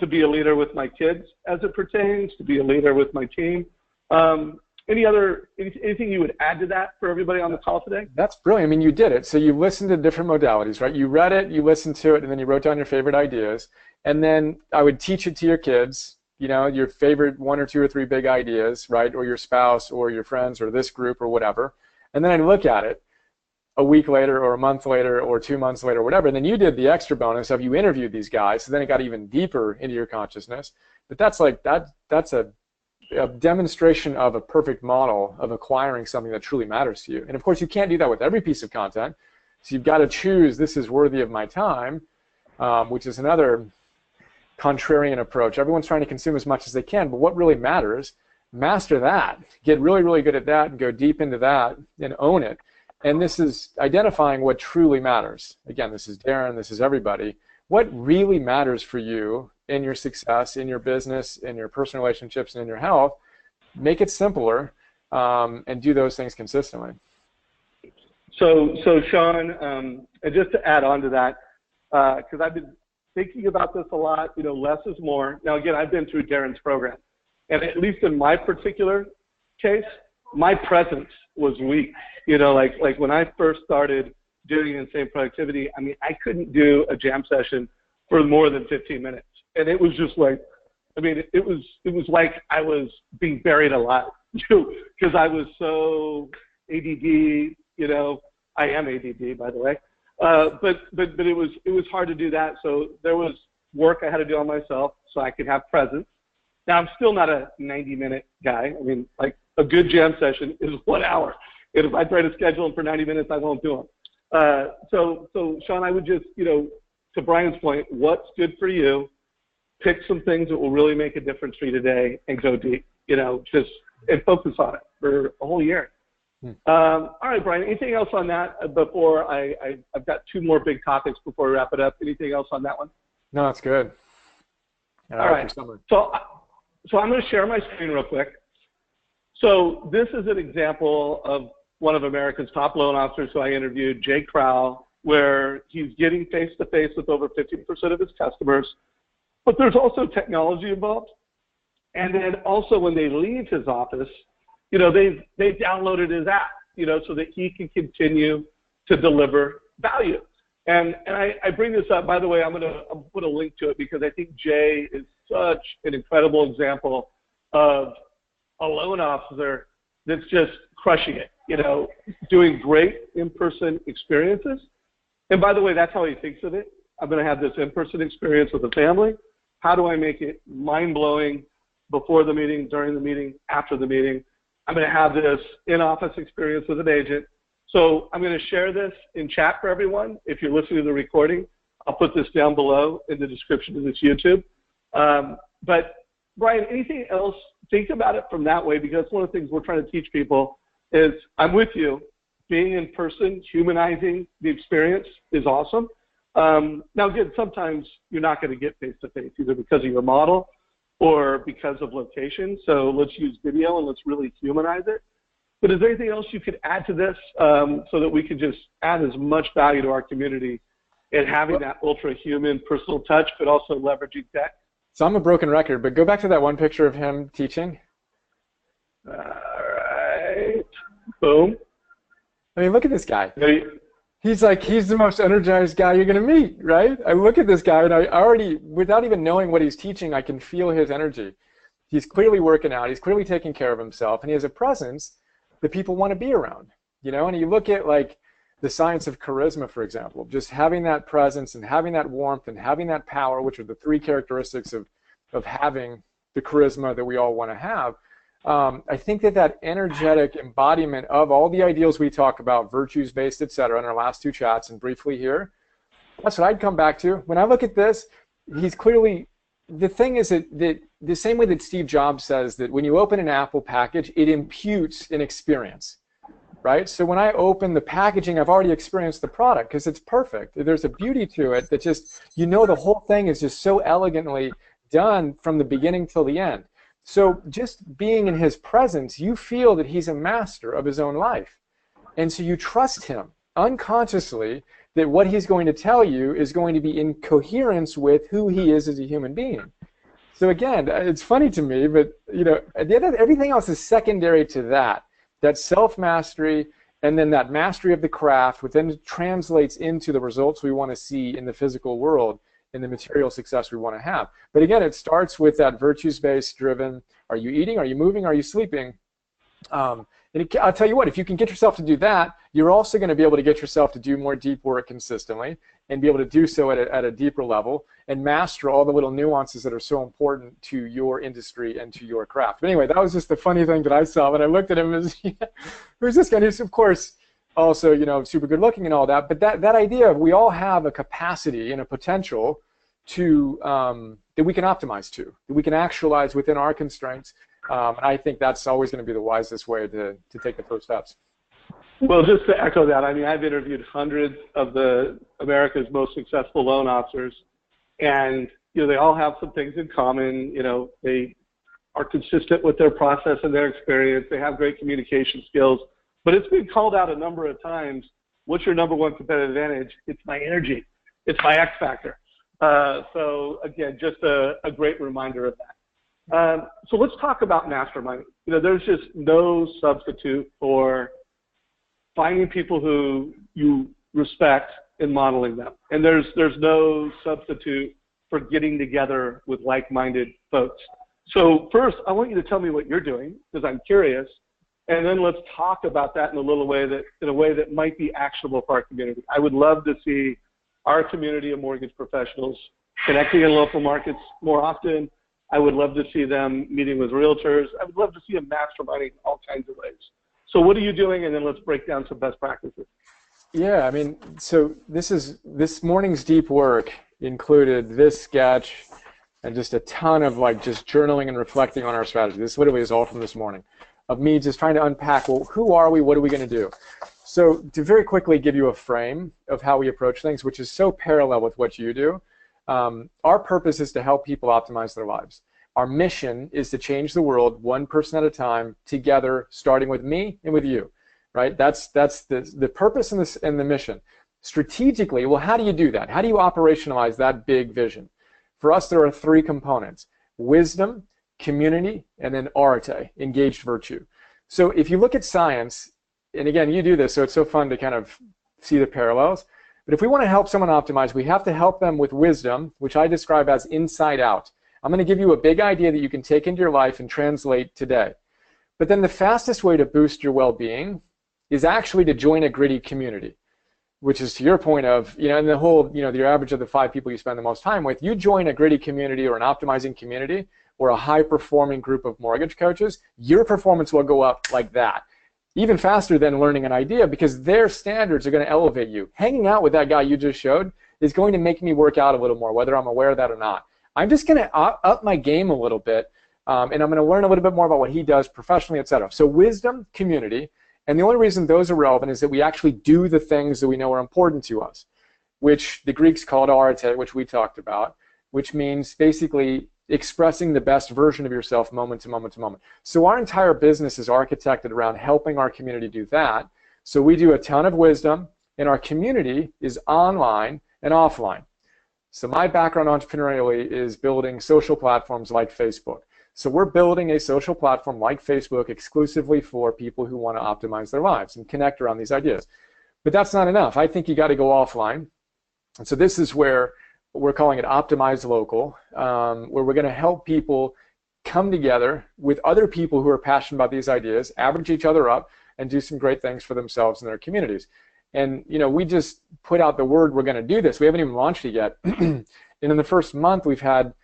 to be a leader with my kids as it pertains, to be a leader with my team. anything you would add to that for everybody on the call today? That's brilliant. I mean, you did it. So you listened to different modalities, right? You read it, you listened to it, and then you wrote down your favorite ideas. And then I would teach it to your kids, you know, your favorite 1 or 2 or 3 big ideas, right? Or your spouse or your friends or this group or whatever. And then I'd look at it a week later or a month later or 2 months later or whatever. And then you did the extra bonus of you interviewed these guys. So then it got even deeper into your consciousness. But that's like, that's a demonstration of a perfect model of acquiring something that truly matters to you. And of course, you can't do that with every piece of content. So you've got to choose, this is worthy of my time, which is another contrarian approach. Everyone's trying to consume as much as they can, but what really matters, master that. Get really, really good at that and go deep into that and own it. And this is identifying what truly matters. Again, this is Darren, this is everybody. What really matters for you in your success, in your business, in your personal relationships, and in your health, make it simpler and do those things consistently. So Sean, and just to add on to that, because I've been thinking about this a lot, you know, less is more. Now, again, I've been through Darren's program, and at least in my particular case, my presence was weak. You know, like when I first started doing Insane Productivity, I mean, I couldn't do a jam session for more than 15 minutes. And it was just like, I mean, it was like I was being buried alive, because I was so ADD, you know. I am ADD, by the way. But it was hard to do that. So there was work I had to do on myself so I could have presence. Now, I'm still not a 90-minute guy. I mean, like, a good jam session is 1 hour. And if I try to schedule them for 90 minutes, I won't do them. So Sean, I would just, you know, to Brian's point, what's good for you? Pick some things that will really make a difference for you today and go deep, you know, and focus on it for a whole year. All right, Brian, anything else on that before I've got 2 more big topics before we wrap it up. Anything else on that one? No, that's good. All right. So I'm going to share my screen real quick. So this is an example of one of America's top loan officers who I interviewed, Jay Crowell, where he's getting face-to-face with over 50% of his customers. But there's also technology involved. And then also when they leave his office, you know, they've downloaded his app, you know, so that he can continue to deliver value. And I bring this up, by the way, I'm gonna put a link to it because I think Jay is such an incredible example of a loan officer that's just crushing it, you know, doing great in-person experiences. And by the way, that's how he thinks of it. I'm gonna have this in-person experience with the family. How do I make it mind-blowing before the meeting, during the meeting, after the meeting? I'm going to have this in-office experience with an agent. So I'm going to share this in chat for everyone. If you're listening to the recording, I'll put this down below in the description of this YouTube. But Brian, anything else? Think about it from that way, because one of the things we're trying to teach people is, I'm with you, being in person, humanizing the experience is awesome. Now, again, sometimes you're not going to get face-to-face, either because of your model or because of location. So let's use video and let's really humanize it. But is there anything else you could add to this so that we could just add as much value to our community and having that ultra-human personal touch, but also leveraging tech? So I'm a broken record, but go back to that one picture of him teaching. All right. Boom. I mean, look at this guy. He's the most energized guy you're going to meet, right? I look at this guy, and I already, without even knowing what he's teaching, I can feel his energy. He's clearly working out. He's clearly taking care of himself, and he has a presence that people want to be around, you know? And you look at, like, the science of charisma, for example, just having that presence and having that warmth and having that power, which are the 3 characteristics of having the charisma that we all want to have. I think that energetic embodiment of all the ideals we talk about, virtues-based, et cetera, in our last 2 chats and briefly here, that's what I'd come back to. When I look at this, he's clearly, the thing is that the same way that Steve Jobs says that when you open an Apple package, it imputes an experience, right? So when I open the packaging, I've already experienced the product because it's perfect. There's a beauty to it that just, you know, the whole thing is just so elegantly done from the beginning till the end. So just being in his presence, you feel that he's a master of his own life. And so you trust him unconsciously that what he's going to tell you is going to be in coherence with who he is as a human being. So again, it's funny to me, but everything else is secondary to that. That self-mastery, and then that mastery of the craft, which then translates into the results we want to see in the physical world, in the material success we want to have. But again, it starts with that virtues-based driven. Are you eating? Are you moving? Are you sleeping? I'll tell you what, if you can get yourself to do that, you're also going to be able to get yourself to do more deep work consistently and be able to do so at a deeper level and master all the little nuances that are so important to your industry and to your craft. But anyway, that was just the funny thing that I saw when I looked at him. As who's this guy? And he's, of course, also, super good looking and all that. But that idea of we all have a capacity and a potential to that we can optimize to, that we can actualize within our constraints. And I think that's always going to be the wisest way to take the first steps. Well, just to echo that, I mean, I've interviewed hundreds of America's most successful loan officers, and they all have some things in common. They are consistent with their process and their experience. They have great communication skills, but it's been called out a number of times. What's your number one competitive advantage? It's my energy. It's my X factor. So again, just a great reminder of that. So let's talk about masterminding. There's just no substitute for finding people who you respect and modeling them. And there's no substitute for getting together with like-minded folks. So first, I want you to tell me what you're doing, because I'm curious, and then let's talk about that in a way that might be actionable for our community. I would love to see our community of mortgage professionals connecting in local markets more often. I would love to see them meeting with realtors. I would love to see them masterminding in all kinds of ways. So what are you doing? And then let's break down some best practices. Yeah, I mean, so this morning's deep work included this sketch and just a ton of just journaling and reflecting on our strategy. This literally is all from this morning, of me just trying to unpack, well, who are we? What are we going to do? So to very quickly give you a frame of how we approach things, which is so parallel with what you do, our purpose is to help people optimize their lives. Our mission is to change the world one person at a time, together, starting with me and with you, right? That's the purpose and the mission. Strategically, well, how do you do that? How do you operationalize that big vision? For us, there are three components: wisdom, community, and then arte, engaged virtue. So if you look at science, and again, you do this, so it's so fun to kind of see the parallels. But if we want to help someone optimize, we have to help them with wisdom, which I describe as inside out. I'm going to give you a big idea that you can take into your life and translate today. But then the fastest way to boost your well-being is actually to join a gritty community, which is to your point of, in the whole, the average of the 5 people you spend the most time with, you join a gritty community or an optimizing community or a high-performing group of mortgage coaches, your performance will go up like that. Even faster than learning an idea, because their standards are going to elevate you. Hanging out with that guy you just showed is going to make me work out a little more, whether I'm aware of that or not. I'm just going to up my game a little bit, and I'm going to learn a little bit more about what he does professionally, etc. So wisdom, community, and the only reason those are relevant is that we actually do the things that we know are important to us, which the Greeks called arte, which we talked about, which means basically expressing the best version of yourself moment to moment to moment. So our entire business is architected around helping our community do that. So we do a ton of wisdom, and our community is online and offline. So my background entrepreneurially is building social platforms like Facebook. So we're building a social platform like Facebook exclusively for people who want to optimize their lives and connect around these ideas. But that's not enough. I think you got to go offline. And so this is where we're calling it Optimize Local, where we're going to help people come together with other people who are passionate about these ideas, average each other up, and do some great things for themselves and their communities. And we just put out the word we're going to do this. We haven't even launched it yet. And in the first month, we've had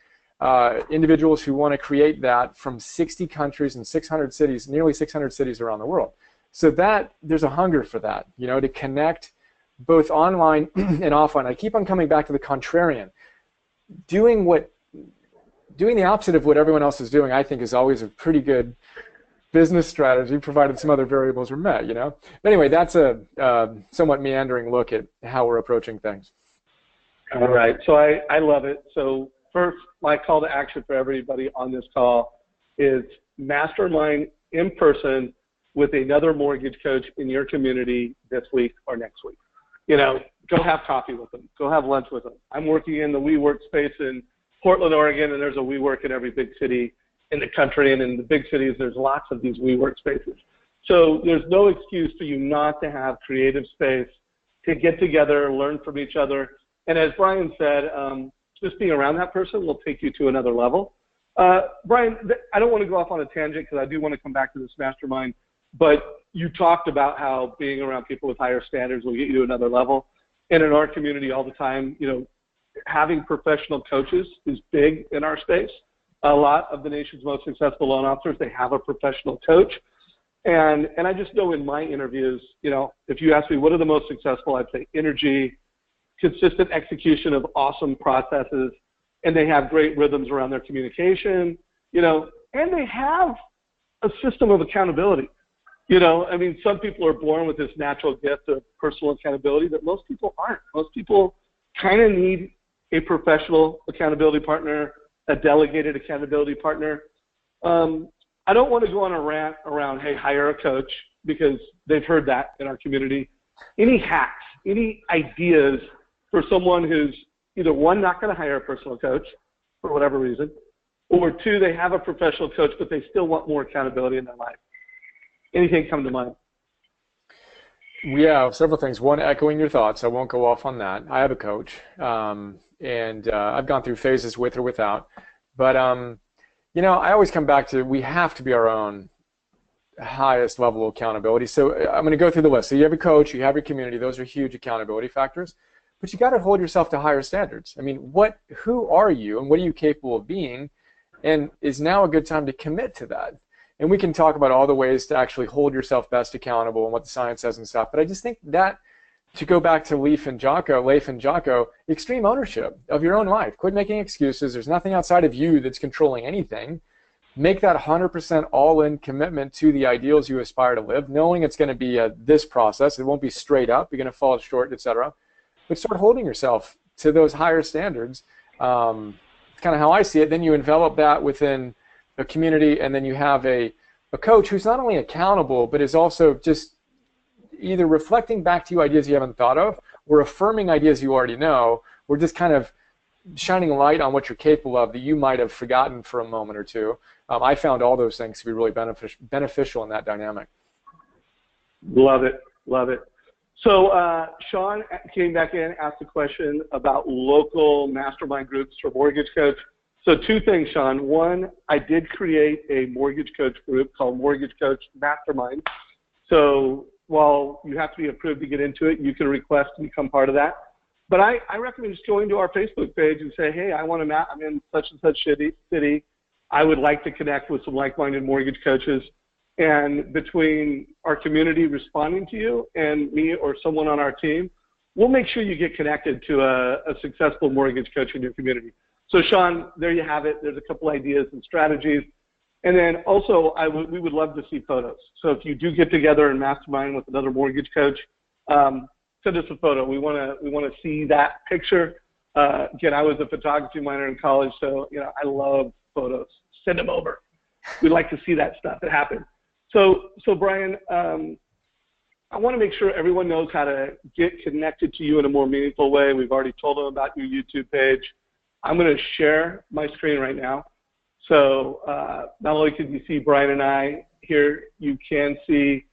individuals who want to create that from 60 countries and 600 cities, nearly 600 cities around the world. So that there's a hunger for that, to connect both online and offline. I keep on coming back to the contrarian. Doing the opposite of what everyone else is doing, I think, is always a pretty good business strategy, provided some other variables are met, But anyway, that's a somewhat meandering look at how we're approaching things. All right, so I love it. So first, my call to action for everybody on this call is mastermind in person with another mortgage coach in your community this week or next week. Go have coffee with them. Go have lunch with them. I'm working in the WeWork space in Portland, Oregon, and there's a WeWork in every big city in the country, and in the big cities, there's lots of these WeWork spaces. So there's no excuse for you not to have creative space to get together, learn from each other. And as Brian said, just being around that person will take you to another level. Brian, I don't want to go off on a tangent because I do want to come back to this mastermind, but you talked about how being around people with higher standards will get you to another level. And in our community all the time, you know, having professional coaches is big in our space. A lot of the nation's most successful loan officers, they have a professional coach. And I just know in my interviews, you know, if you ask me what are the most successful, I'd say energy, consistent execution of awesome processes, and they have great rhythms around their communication, you know, and they have a system of accountability. You know, I mean, some people are born with this natural gift of personal accountability that most people aren't. Most people kind of need a professional accountability partner, a delegated accountability partner. I don't want to go on a rant around, hey, hire a coach, because they've heard that in our community. Any hacks, any ideas for someone who's either one, not going to hire a personal coach for whatever reason, or two, they have a professional coach, but they still want more accountability in their life? Anything come to mind? Yeah, several things. One, echoing your thoughts. I won't go off on that. I have a coach, and I've gone through phases with or without. But, you know, I always come back to we have to be our own highest level of accountability. So I'm going to go through the list. So you have a coach, you have your community. Those are huge accountability factors. But you got to hold yourself to higher standards. I mean, who are you and what are you capable of being? And is now a good time to commit to that? And we can talk about all the ways to actually hold yourself best accountable and what the science says and stuff. But I just think that, to go back to Leif and Jocko, extreme ownership of your own life. Quit making excuses. There's nothing outside of you that's controlling anything. Make that 100% all-in commitment to the ideals you aspire to live, knowing it's going to be this process. It won't be straight up. You're going to fall short, etc. But start holding yourself to those higher standards. It's kind of how I see it. Then you envelop that within a community, and then you have a coach who's not only accountable, but is also just either reflecting back to you ideas you haven't thought of, or affirming ideas you already know, or just kind of shining a light on what you're capable of that you might have forgotten for a moment or two. I found all those things to be really beneficial in that dynamic. Love it, love it. So Sean came back in, asked a question about local mastermind groups for Mortgage Coach. So two things, Sean. One, I did create a Mortgage Coach group called Mortgage Coach Mastermind. So while you have to be approved to get into it, you can request to become part of that. But I recommend just going to our Facebook page and say, hey, I'm in such and such city. I would like to connect with some like-minded mortgage coaches. And between our community responding to you and me or someone on our team, we'll make sure you get connected to a successful mortgage coach in your community. So Sean, there you have it. There's a couple ideas and strategies. And then also, we would love to see photos. So if you do get together and mastermind with another mortgage coach, send us a photo. We want to see that picture. Again, I was a photography minor in college, so you know I love photos. Send them over. We'd like to see that stuff that happened. So Brian, I want to make sure everyone knows how to get connected to you in a more meaningful way. We've already told them about your YouTube page. I'm going to share my screen right now. So not only can you see Brian and I here, you can see,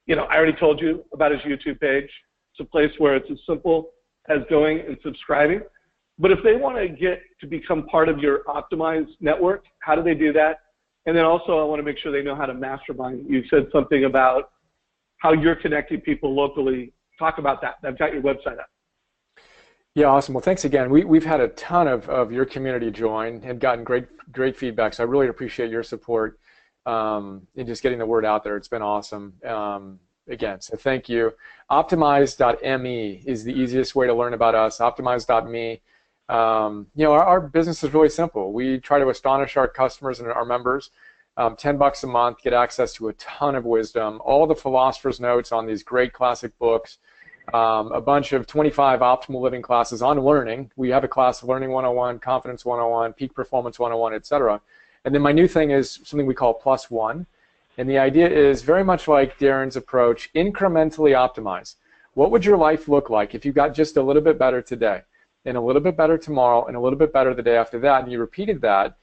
you know, I already told you about his YouTube page. It's a place where it's as simple as going and subscribing. But if they want to get to become part of your optimized network, how do they do that? And then also I want to make sure they know how to mastermind. You said something about how you're connecting people locally. Talk about that. I've got your website up. Yeah, awesome. Well, thanks again. We've had a ton of your community join and gotten great feedback. So I really appreciate your support in just getting the word out there. It's been awesome. Again, so thank you. Optimize.me is the easiest way to learn about us. Optimize.me. You know, our business is really simple. We try to astonish our customers and our members. $10 a month, get access to a ton of wisdom, all the philosopher's notes on these great classic books, a bunch of 25 optimal living classes on learning. We have a class, Learning 101, Confidence 101, Peak Performance 101, etc. And then my new thing is something we call Plus One. And the idea is very much like Darren's approach, incrementally optimize. What would your life look like if you got just a little bit better today? and a little bit better tomorrow, and a little bit better the day after that, and you repeated that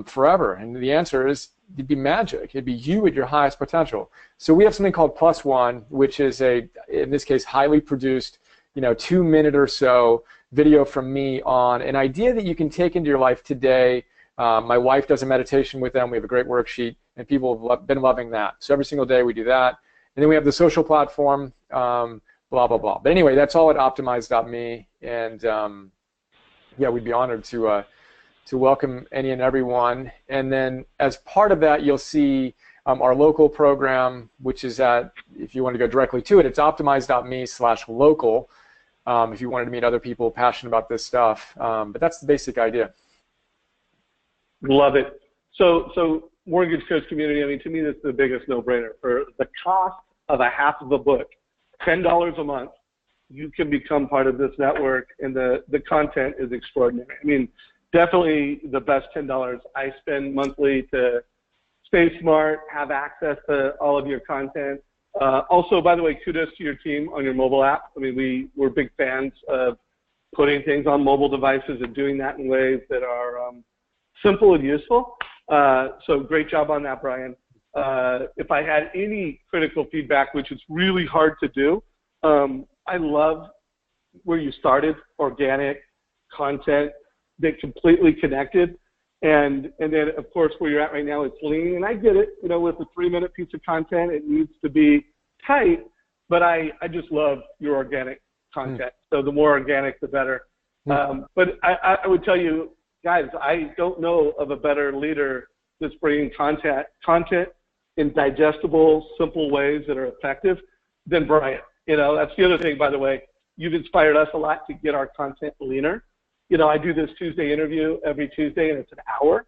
forever. And the answer is, it'd be magic. It'd be you at your highest potential. So we have something called Plus One, which is in this case, highly produced, 2-minute or so video from me on an idea that you can take into your life today. My wife does a meditation with them. We have a great worksheet, and people have been loving that. So every single day we do that. And then we have the social platform, blah, blah, blah. But anyway, that's all at optimize.me. And yeah, we'd be honored to welcome any and everyone. And then as part of that, you'll see our local program, which is if you want to go directly to it, it's optimize.me/local if you wanted to meet other people passionate about this stuff. But that's the basic idea. Love it. So Mortgage Coach community, I mean, to me, this is the biggest no-brainer. For the cost of a half of a book, $10 a month, you can become part of this network, and the content is extraordinary. I mean, definitely the best $10 I spend monthly to stay smart, have access to all of your content. Also, by the way, kudos to your team on your mobile app. I mean, we're big fans of putting things on mobile devices and doing that in ways that are simple and useful. So great job on that, Brian. If I had any critical feedback, which is really hard to do, I love where you started, organic content that completely connected. And then, of course, where you're at right now is lean. And I get it, with a 3-minute piece of content, it needs to be tight. But I just love your organic content. So the more organic, the better. But I would tell you, guys, I don't know of a better leader that's bringing content in digestible, simple ways that are effective than Brian. That's the other thing, by the way. You've inspired us a lot to get our content leaner. I do this Tuesday interview every Tuesday, and it's an hour.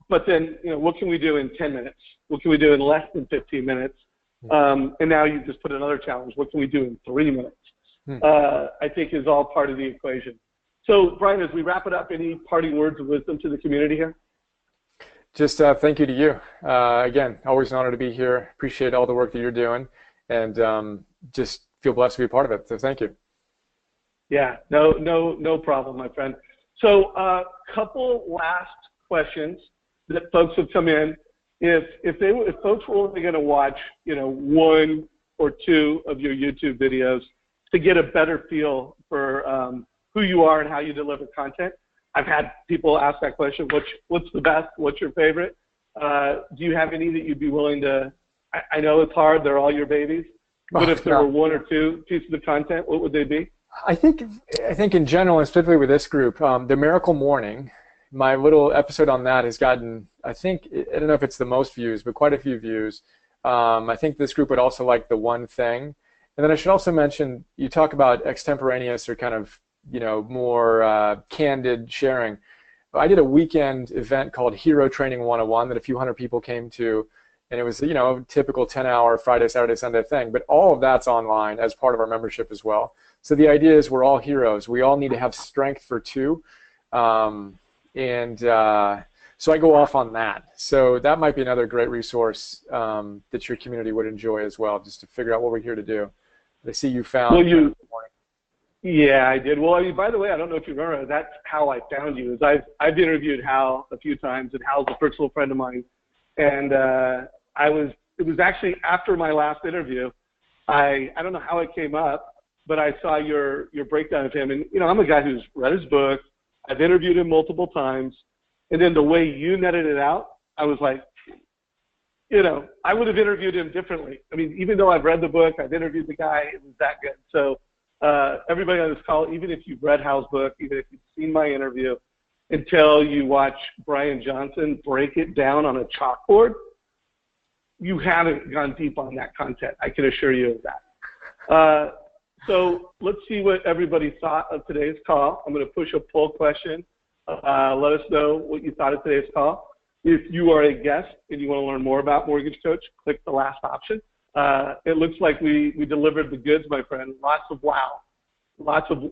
But then, what can we do in 10 minutes? What can we do in less than 15 minutes? And now you just put another challenge. What can we do in 3 minutes? I think is all part of the equation. So, Brian, as we wrap it up, any parting words of wisdom to the community here? Just thank you to you. Again, always an honor to be here. Appreciate all the work that you're doing, and just feel blessed to be a part of it. So thank you. Yeah, no problem, my friend. So couple last questions that folks have come in. If folks were only going to watch, 1 or 2 of your YouTube videos to get a better feel for who you are and how you deliver content, I've had people ask that question. What's the best? What's your favorite? Do you have any that you'd be willing to? I know it's hard. They're all your babies. But if there were 1 or 2 pieces of content, what would they be? I think in general, and specifically with this group, the Miracle Morning, my little episode on that has gotten, I don't know if it's the most views, but quite a few views. I think this group would also like the One Thing. And then I should also mention, you talk about extemporaneous or kind of, more candid sharing. I did a weekend event called Hero Training 101 that a few hundred people came to. And it was, typical 10-hour Friday, Saturday, Sunday thing. But all of that's online as part of our membership as well. So the idea is we're all heroes. We all need to have strength for 2. So I go off on that. So that might be another great resource that your community would enjoy as well, just to figure out what we're here to do. I see you found. Well, yeah, I did. Well, by the way, I don't know if you remember, that's how I found you. I've interviewed Hal a few times, and Hal's a personal friend of mine. And it was actually after my last interview. I don't know how it came up, but I saw your breakdown of him. And, I'm a guy who's read his book. I've interviewed him multiple times. And then the way you netted it out, I was like, I would have interviewed him differently. I mean, even though I've read the book, I've interviewed the guy, it was that good. So everybody on this call, even if you've read Hal's book, even if you've seen my interview, until you watch Brian Johnson break it down on a chalkboard, you haven't gone deep on that content. I can assure you of that. So let's see what everybody thought of today's call. I'm going to push a poll question. Let us know what you thought of today's call. If you are a guest and you want to learn more about Mortgage Coach, click the last option. It looks like we delivered the goods, my friend. Lots of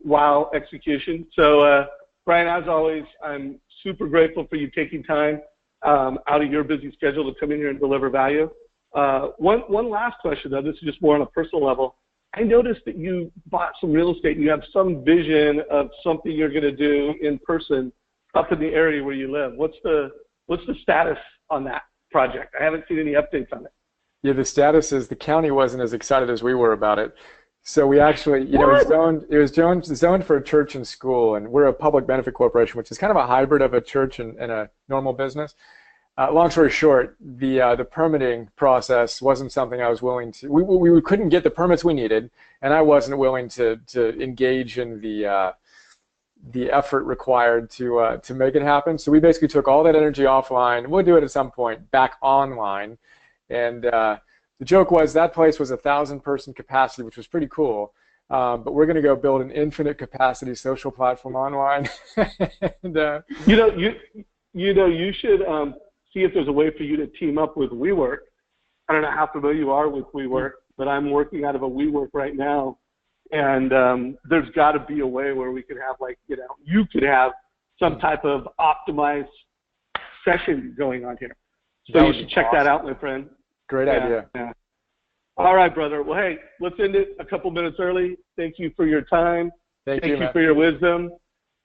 wow execution. So, Brian, as always, I'm super grateful for you taking time out of your busy schedule to come in here and deliver value. One last question, though. This is just more on a personal level. I noticed that you bought some real estate and you have some vision of something you're going to do in person up in the area where you live. What's the status on that project? I haven't seen any updates on it. Yeah, the status is the county wasn't as excited as we were about it. So we actually, it was zoned for a church and school, and we're a public benefit corporation, which is kind of a hybrid of a church and a normal business. Long story short, the permitting process wasn't something I was willing to. We couldn't get the permits we needed, and I wasn't willing to engage in the effort required to make it happen. So we basically took all that energy offline. We'll do it at some point back online, and the joke was that place was 1,000-person capacity, which was pretty cool. But we're going to go build an infinite capacity social platform online. And, you should see if there's a way for you to team up with WeWork. I don't know how familiar you are with WeWork, but I'm working out of a WeWork right now, and there's got to be a way where we could have, like, you could have some type of optimized session going on here. So you should check that out, my friend. Great idea. Yeah. All right, brother. Well, hey, let's end it a couple minutes early. Thank you for your time. Thank you for your wisdom.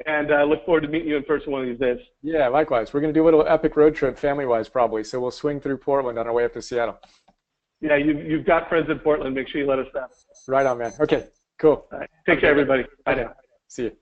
And I look forward to meeting you in person one of these days. Yeah, likewise. We're going to do a little epic road trip family-wise probably. So we'll swing through Portland on our way up to Seattle. Yeah, you've got friends in Portland. Make sure you let us know. Right on, man. Okay, cool. All right. Take care, everybody. Bye now. See you.